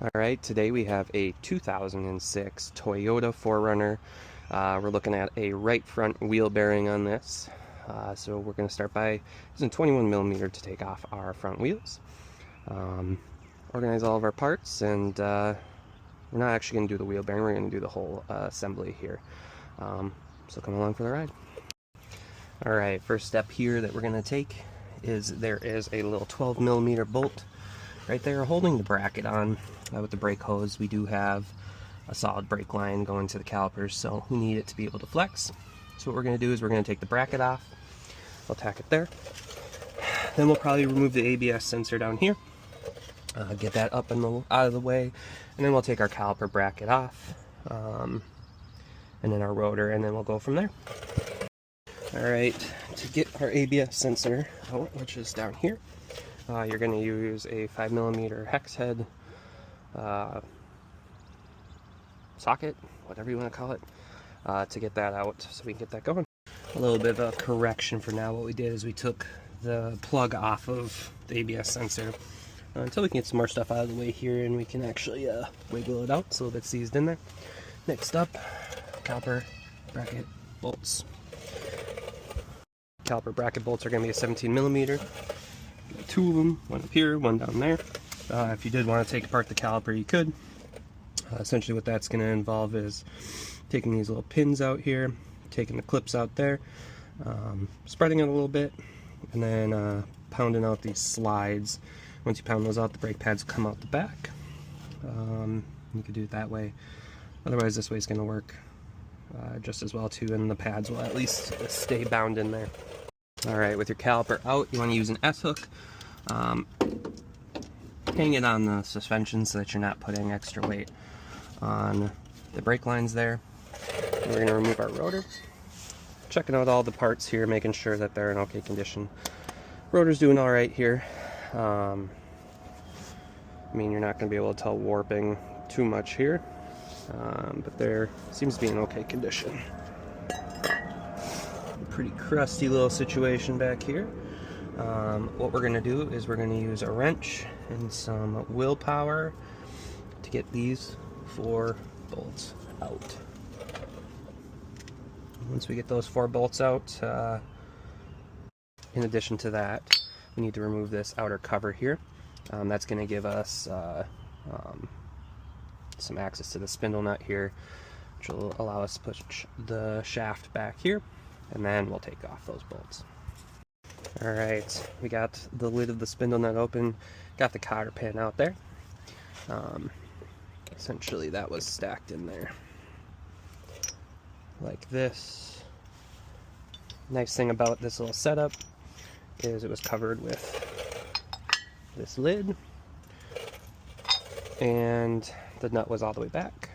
Alright, today we have a 2006 Toyota 4Runner. We're looking at a right front wheel bearing on this. So we're going to start by using 21mm to take off our front wheels. Organize all of our parts, and we're not actually going to do the wheel bearing, we're going to do the whole assembly here. So come along for the ride. Alright, first step here that we're going to take is there is a little 12mm bolt right there holding the bracket on. With the brake hose, we do have a solid brake line going to the calipers, so we need it to be able to flex. So what we're going to do is we're going to take the bracket off. We'll tack it there. Then we'll probably remove the ABS sensor down here, get that up and out of the way, and then we'll take our caliper bracket off, and then our rotor, and then we'll go from there. Alright, to get our ABS sensor out, which is down here, you're going to use a 5mm hex head socket, whatever you want to call it, to get that out so we can get that going. A little bit of a correction for now. What we did is we took the plug off of the ABS sensor until we can get some more stuff out of the way here, and we can actually wiggle it out so that it's seized in there. Next up, caliper bracket bolts. Caliper bracket bolts are going to be a 17mm. Two of them, one up here, one down there. If you did want to take apart the caliper, you could. Essentially what that's going to involve is taking these little pins out here, taking the clips out there, spreading it a little bit, and then pounding out these slides. Once you pound those out, the brake pads come out the back. You could do it that way. Otherwise, this way is going to work just as well too, and the pads will at least stay bound in there. Alright, with your caliper out, you want to use an S-hook. Hang it on the suspension so that you're not putting extra weight on the brake lines there. And we're going to remove our rotor. Checking out all the parts here, making sure that they're in okay condition. Rotor's doing alright here. I mean, you're not going to be able to tell warping too much here, but there seems to be in okay condition. Pretty crusty little situation back here. What we're going to do is we're going to use a wrench and some willpower to get these 4 bolts out. Once we get those 4 bolts out, in addition to that, we need to remove this outer cover here. That's going to give us some access to the spindle nut here, which will allow us to push the shaft back here, and then we'll take off those bolts. Alright, we got the lid of the spindle nut open, got the cotter pin out there. Essentially that was stacked in there like this. Nice thing about this little setup is it was covered with this lid, and the nut was all the way back.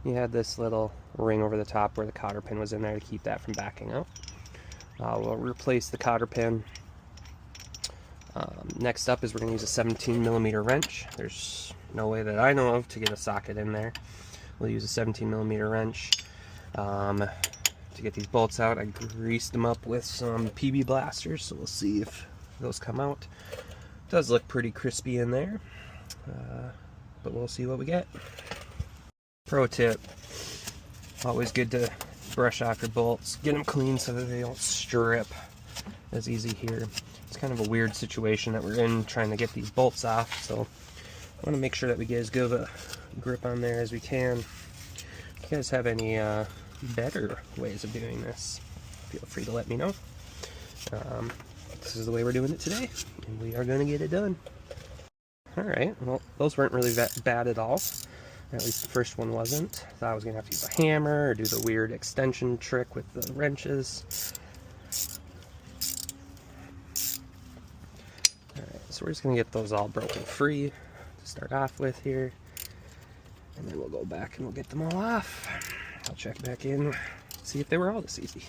You had this little ring over the top where the cotter pin was in there to keep that from backing out. We'll replace the cotter pin. Next up is we're going to use a 17mm wrench. There's no way that I know of to get a socket in there. We'll use a 17mm wrench. To get these bolts out, I greased them up with some PB blasters, so we'll see if those come out. It does look pretty crispy in there, but we'll see what we get. Pro tip, always good to brush off your bolts, get them clean so that they don't strip as easy here. It's kind of a weird situation that we're in trying to get these bolts off, so I want to make sure that we get as good of a grip on there as we can. If you guys have any better ways of doing this, feel free to let me know. This is the way we're doing it today, and we are going to get it done. Alright, well, those weren't really that bad at all. At least the first one wasn't. Thought I was going to have to use a hammer or do the weird extension trick with the wrenches. Alright, so we're just going to get those all broken free to start off with here. And then we'll go back and we'll get them all off. I'll check back in, see if they were all this easy.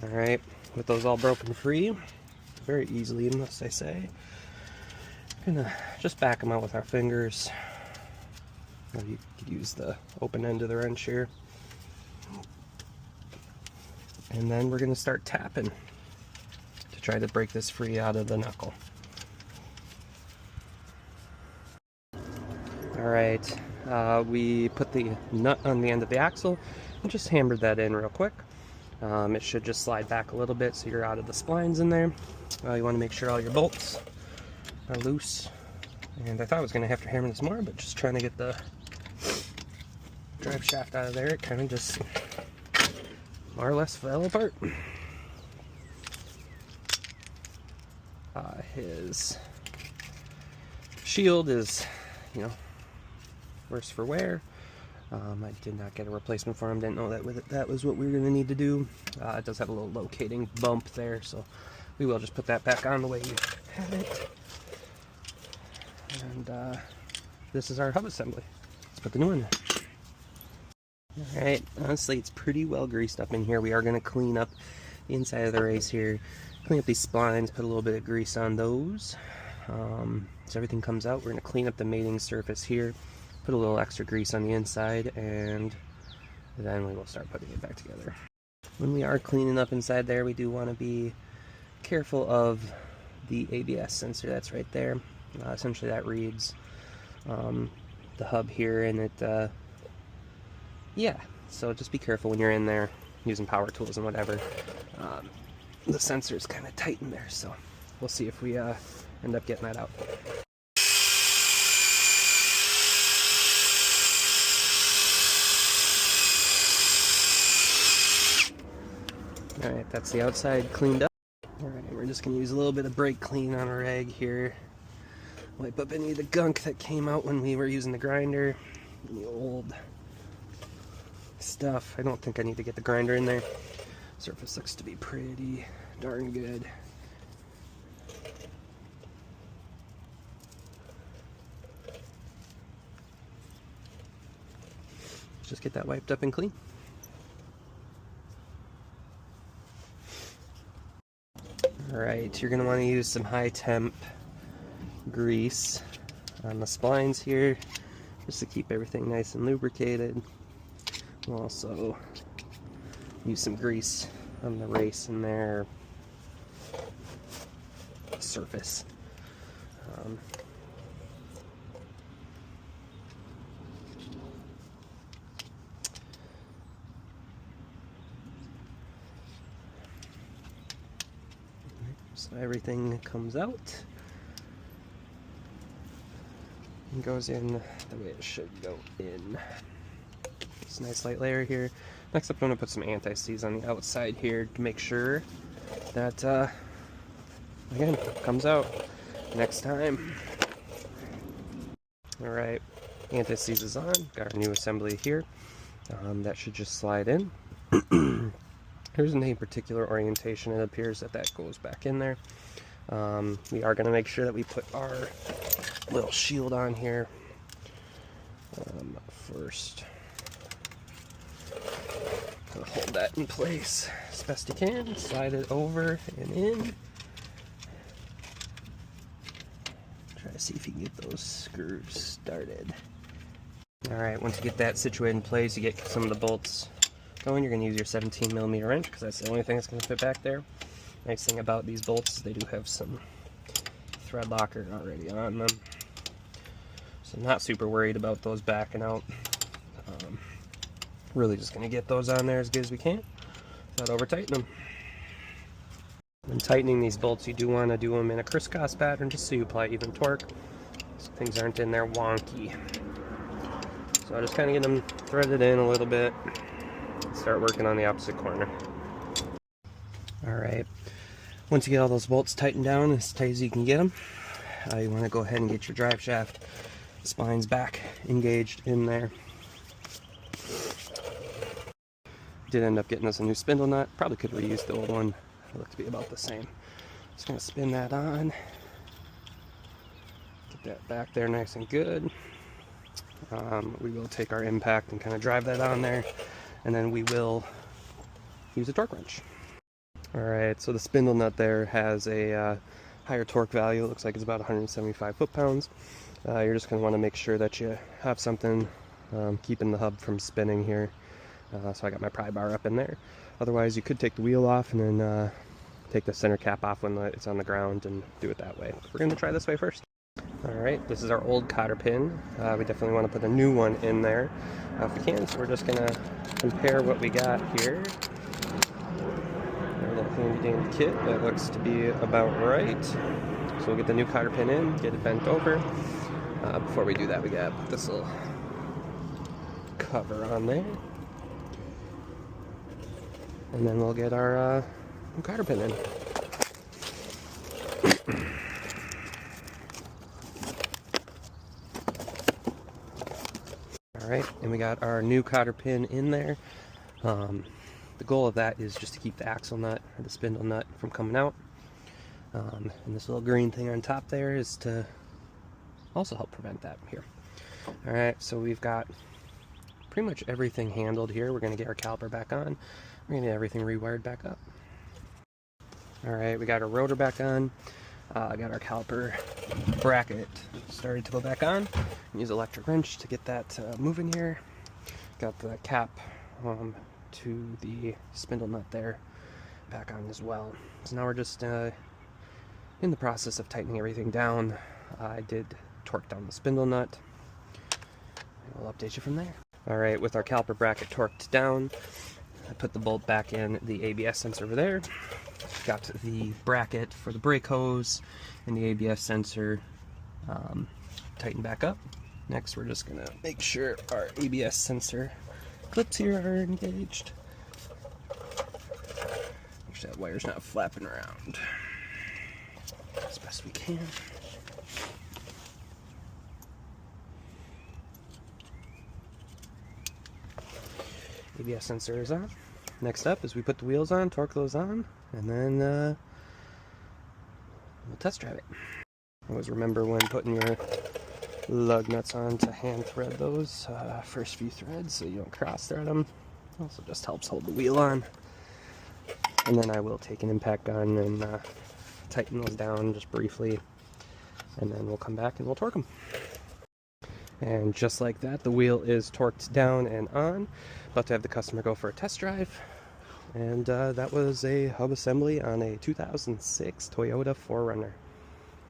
Alright, with those all broken free, very easily, must I say, I'm going to just back them out with our fingers. Or you could use the open end of the wrench here. And then we're going to start tapping to try to break this free out of the knuckle. Alright, we put the nut on the end of the axle and just hammered that in real quick. It should just slide back a little bit so you're out of the splines in there. You want to make sure all your bolts are loose. And I thought I was going to have to hammer this more, but just trying to get the drive shaft out of there, it kind of just more or less fell apart. His shield is, you know, worse for wear. I did not get a replacement for him, didn't know that was what we were going to need to do. It does have a little locating bump there, so we will just put that back on the way you had it. And this is our hub assembly. Let's put the new one in. Alright, honestly it's pretty well greased up in here. We are going to clean up the inside of the race here, clean up these splines, put a little bit of grease on those. So everything comes out. We're going to clean up the mating surface here, put a little extra grease on the inside, and then we will start putting it back together. When we are cleaning up inside there, we do want to be careful of the ABS sensor that's right there. Essentially that reads the hub here, and it yeah, so just be careful when you're in there using power tools and whatever. The sensor is kind of tight in there, so we'll see if we end up getting that out. Alright, that's the outside cleaned up. Alright, we're just going to use a little bit of brake clean on a rag here. Wipe up any of the gunk that came out when we were using the grinder. The old stuff. I don't think I need to get the grinder in there. Surface looks to be pretty darn good. Just get that wiped up and clean. Alright, you're going to want to use some high temp grease on the splines here just to keep everything nice and lubricated. We'll also use some grease on the race in there surface. So everything comes out and goes in the way it should go in. It's a nice light layer here. Next up, I'm going to put some anti-seize on the outside here to make sure that, again, comes out next time. Alright, anti-seize is on. Got our new assembly here. That should just slide in. There's no particular orientation. It appears that that goes back in there. We are going to make sure that we put our little shield on here first. Gonna hold that in place as best you can. Slide it over and in. Try to see if you can get those screws started. Alright, once you get that situated in place, you get some of the bolts going. You're going to use your 17mm wrench because that's the only thing that's going to fit back there. Nice thing about these bolts is they do have some thread locker already on them. So I'm not super worried about those backing out. Really just going to get those on there as good as we can without over tightening them. When tightening these bolts, you do want to do them in a crisscross pattern just so you apply even torque, so things aren't in there wonky. So I just kind of get them threaded in a little bit, start working on the opposite corner. Alright, once you get all those bolts tightened down as tight as you can get them, you want to go ahead and get your drive shaft spines back engaged in there. Did end up getting us a new spindle nut. Probably could reuse the old one. It looked to be about the same. Just gonna spin that on. Get that back there nice and good. We will take our impact and kind of drive that on there, and then we will use a torque wrench. Alright, so the spindle nut there has a higher torque value. It looks like it's about 175 foot-pounds. You're just going to want to make sure that you have something keeping the hub from spinning here. So I got my pry bar up in there. Otherwise, you could take the wheel off and then take the center cap off when it's on the ground and do it that way. We're going to try this way first. Alright, this is our old cotter pin. We definitely want to put a new one in there if we can, so we're just going to compare what we got here. Our little handy dandy kit that looks to be about right. So we'll get the new cotter pin in, get it bent over. Before we do that, we got to put this little cover on there. And then we'll get our new cotter pin in. Alright, and we got our new cotter pin in there. The goal of that is just to keep the axle nut or the spindle nut from coming out. And this little green thing on top there is to also help prevent that here. Alright, so we've got pretty much everything handled here. We're going to get our caliper back on. We're going to get everything rewired back up. Alright, we got our rotor back on. Got our caliper bracket started to go back on. Use electric wrench to get that moving here. Got the cap to the spindle nut there back on as well. So now we're just in the process of tightening everything down. I did torque down the spindle nut. I'll update you from there. Alright, with our caliper bracket torqued down, I put the bolt back in the ABS sensor over there. Got the bracket for the brake hose and the ABS sensor tightened back up. Next, we're just gonna make sure our ABS sensor clips here are engaged. Make sure that wire's not flapping around as best we can. ABS sensor is on. Next up is we put the wheels on, torque those on, and then we'll test drive it. Always remember when putting your lug nuts on to hand thread those first few threads so you don't cross thread them. Also just helps hold the wheel on. And then I will take an impact gun and tighten those down just briefly, and then we'll come back and we'll torque them. And just like that, the wheel is torqued down and on. About to have the customer go for a test drive. And that was a hub assembly on a 2006 Toyota 4Runner.